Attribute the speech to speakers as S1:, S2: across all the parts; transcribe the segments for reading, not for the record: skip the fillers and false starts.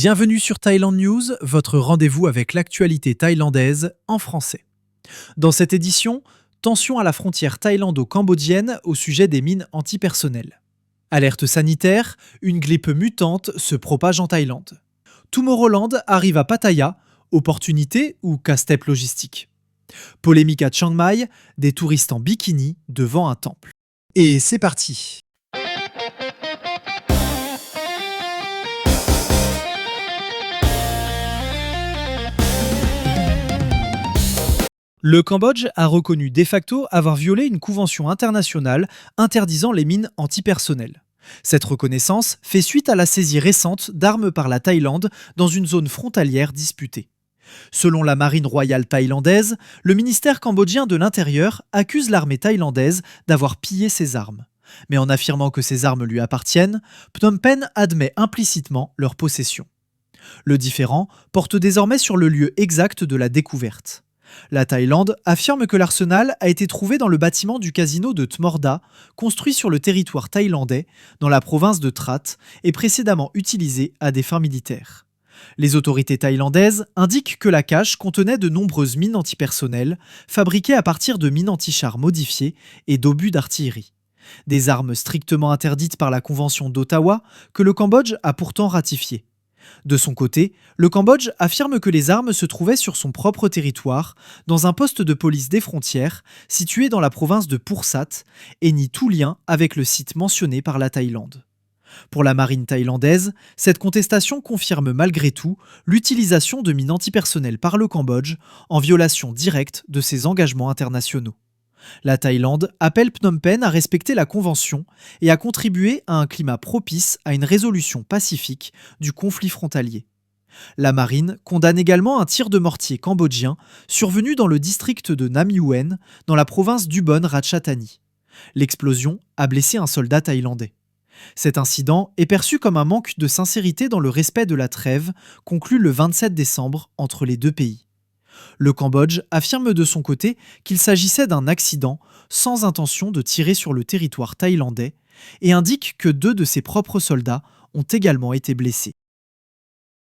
S1: Bienvenue sur Thaïlande News, votre rendez-vous avec l'actualité thaïlandaise en français. Dans cette édition, tension à la frontière thaïlando-cambodgienne au sujet des mines antipersonnelles. Alerte sanitaire, une grippe mutante se propage en Thaïlande. Tomorrowland arrive à Pattaya, opportunité ou casse-tête logistique. Polémique à Chiang Mai, des touristes en bikini devant un temple. Et c'est parti. Le Cambodge a reconnu de facto avoir violé une convention internationale interdisant les mines antipersonnelles. Cette reconnaissance fait suite à la saisie récente d'armes par la Thaïlande dans une zone frontalière disputée. Selon la marine royale thaïlandaise, le ministère cambodgien de l'Intérieur accuse l'armée thaïlandaise d'avoir pillé ses armes. Mais en affirmant que ces armes lui appartiennent, Phnom Penh admet implicitement leur possession. Le différend porte désormais sur le lieu exact de la découverte. La Thaïlande affirme que l'arsenal a été trouvé dans le bâtiment du casino de Tmorda, construit sur le territoire thaïlandais, dans la province de Trat, et précédemment utilisé à des fins militaires. Les autorités thaïlandaises indiquent que la cache contenait de nombreuses mines antipersonnelles, fabriquées à partir de mines antichars modifiées et d'obus d'artillerie. Des armes strictement interdites par la Convention d'Ottawa, que le Cambodge a pourtant ratifiée. De son côté, le Cambodge affirme que les armes se trouvaient sur son propre territoire, dans un poste de police des frontières situé dans la province de Pursat, et nie tout lien avec le site mentionné par la Thaïlande. Pour la marine thaïlandaise, cette contestation confirme malgré tout l'utilisation de mines antipersonnelles par le Cambodge en violation directe de ses engagements internationaux. La Thaïlande appelle Phnom Penh à respecter la Convention et à contribuer à un climat propice à une résolution pacifique du conflit frontalier. La marine condamne également un tir de mortier cambodgien survenu dans le district de Nam Yuen, dans la province d'Ubon Ratchathani. L'explosion a blessé un soldat thaïlandais. Cet incident est perçu comme un manque de sincérité dans le respect de la trêve conclue le 27 décembre entre les deux pays. Le Cambodge affirme de son côté qu'il s'agissait d'un accident sans intention de tirer sur le territoire thaïlandais et indique que 2 de ses propres soldats ont également été blessés.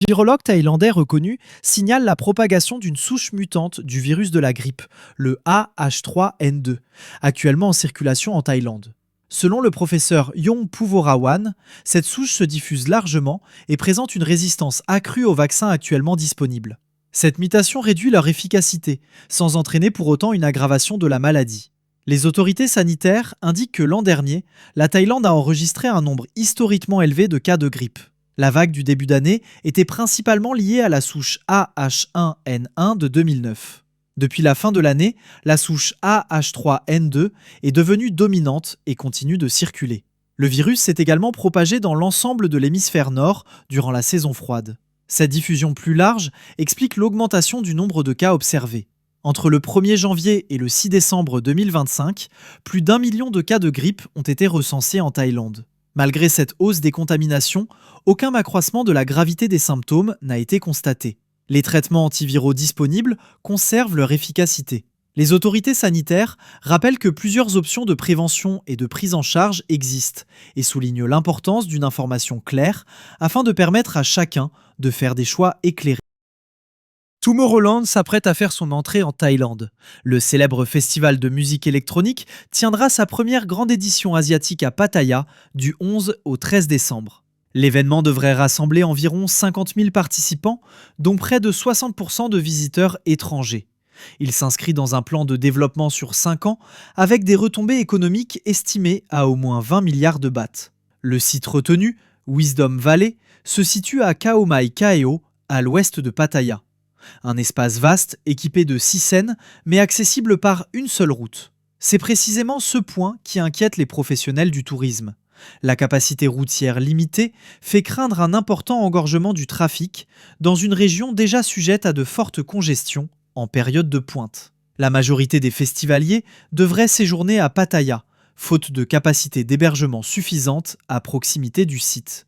S1: Un virologue thaïlandais reconnu signale la propagation d'une souche mutante du virus de la grippe, le AH3N2, actuellement en circulation en Thaïlande. Selon le professeur Yong Puvorawan, cette souche se diffuse largement et présente une résistance accrue aux vaccins actuellement disponibles. Cette mutation réduit leur efficacité, sans entraîner pour autant une aggravation de la maladie. Les autorités sanitaires indiquent que l'an dernier, la Thaïlande a enregistré un nombre historiquement élevé de cas de grippe. La vague du début d'année était principalement liée à la souche AH1N1 de 2009. Depuis la fin de l'année, la souche AH3N2 est devenue dominante et continue de circuler. Le virus s'est également propagé dans l'ensemble de l'hémisphère nord durant la saison froide. Cette diffusion plus large explique l'augmentation du nombre de cas observés. Entre le 1er janvier et le 6 décembre 2025, plus d'1 million de cas de grippe ont été recensés en Thaïlande. Malgré cette hausse des contaminations, aucun accroissement de la gravité des symptômes n'a été constaté. Les traitements antiviraux disponibles conservent leur efficacité. Les autorités sanitaires rappellent que plusieurs options de prévention et de prise en charge existent et soulignent l'importance d'une information claire afin de permettre à chacun de faire des choix éclairés. Tomorrowland s'apprête à faire son entrée en Thaïlande. Le célèbre festival de musique électronique tiendra sa première grande édition asiatique à Pattaya du 11 au 13 décembre. L'événement devrait rassembler environ 50 000 participants, dont près de 60% de visiteurs étrangers. Il s'inscrit dans un plan de développement sur 5 ans avec des retombées économiques estimées à au moins 20 milliards de bahts. Le site retenu, Wisdom Valley, se situe à Khao Mai Kaeo, à l'ouest de Pattaya. Un espace vaste, équipé de 6 scènes, mais accessible par une seule route. C'est précisément ce point qui inquiète les professionnels du tourisme. La capacité routière limitée fait craindre un important engorgement du trafic dans une région déjà sujette à de fortes congestions en période de pointe. La majorité des festivaliers devraient séjourner à Pattaya, faute de capacité d'hébergement suffisante à proximité du site.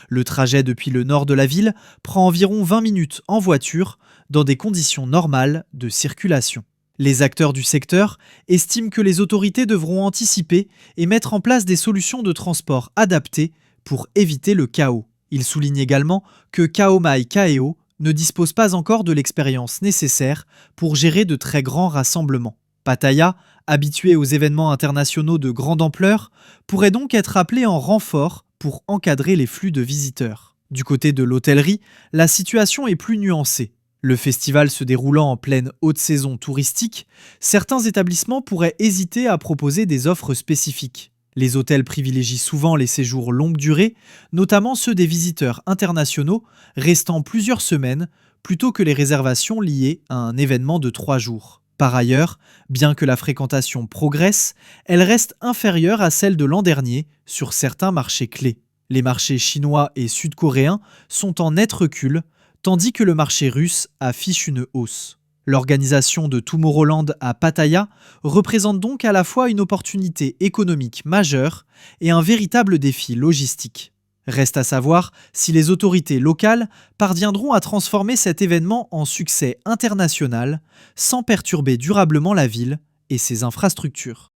S1: Le trajet depuis le nord de la ville prend environ 20 minutes en voiture dans des conditions normales de circulation. Les acteurs du secteur estiment que les autorités devront anticiper et mettre en place des solutions de transport adaptées pour éviter le chaos. Il souligne également que Khao Mai Kaeo ne dispose pas encore de l'expérience nécessaire pour gérer de très grands rassemblements. Pattaya, habitué aux événements internationaux de grande ampleur, pourrait donc être appelé en renfort pour encadrer les flux de visiteurs. Du côté de l'hôtellerie, la situation est plus nuancée. Le festival se déroulant en pleine haute saison touristique, certains établissements pourraient hésiter à proposer des offres spécifiques. Les hôtels privilégient souvent les séjours longue durée, notamment ceux des visiteurs internationaux restant plusieurs semaines, plutôt que les réservations liées à un événement de 3 jours. Par ailleurs, bien que la fréquentation progresse, elle reste inférieure à celle de l'an dernier sur certains marchés clés. Les marchés chinois et sud-coréens sont en net recul, tandis que le marché russe affiche une hausse. L'organisation de Tomorrowland à Pattaya représente donc à la fois une opportunité économique majeure et un véritable défi logistique. Reste à savoir si les autorités locales parviendront à transformer cet événement en succès international sans perturber durablement la ville et ses infrastructures.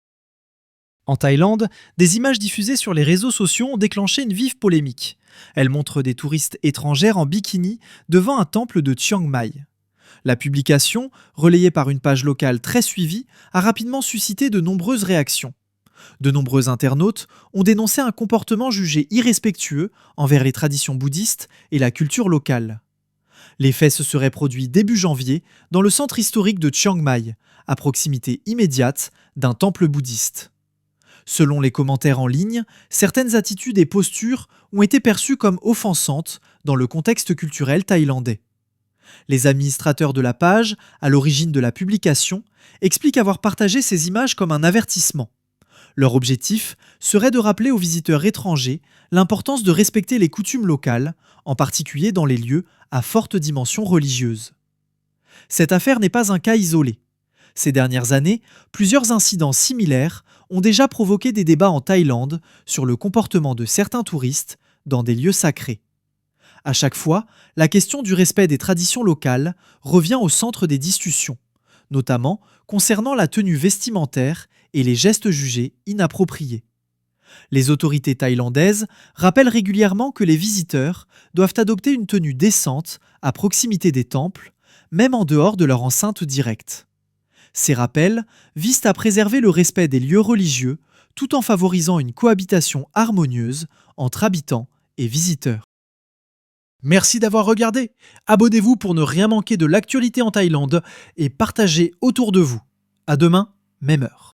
S1: En Thaïlande, des images diffusées sur les réseaux sociaux ont déclenché une vive polémique. Elles montrent des touristes étrangères en bikini devant un temple de Chiang Mai. La publication, relayée par une page locale très suivie, a rapidement suscité de nombreuses réactions. De nombreux internautes ont dénoncé un comportement jugé irrespectueux envers les traditions bouddhistes et la culture locale. Les faits se seraient produits début janvier dans le centre historique de Chiang Mai, à proximité immédiate d'un temple bouddhiste. Selon les commentaires en ligne, certaines attitudes et postures ont été perçues comme offensantes dans le contexte culturel thaïlandais. Les administrateurs de la page, à l'origine de la publication, expliquent avoir partagé ces images comme un avertissement. Leur objectif serait de rappeler aux visiteurs étrangers l'importance de respecter les coutumes locales, en particulier dans les lieux à forte dimension religieuse. Cette affaire n'est pas un cas isolé. Ces dernières années, plusieurs incidents similaires ont déjà provoqué des débats en Thaïlande sur le comportement de certains touristes dans des lieux sacrés. À chaque fois, la question du respect des traditions locales revient au centre des discussions, notamment concernant la tenue vestimentaire et les gestes jugés inappropriés. Les autorités thaïlandaises rappellent régulièrement que les visiteurs doivent adopter une tenue décente à proximité des temples, même en dehors de leur enceinte directe. Ces rappels visent à préserver le respect des lieux religieux tout en favorisant une cohabitation harmonieuse entre habitants et visiteurs. Merci d'avoir regardé. Abonnez-vous pour ne rien manquer de l'actualité en Thaïlande et partagez autour de vous. À demain, même heure.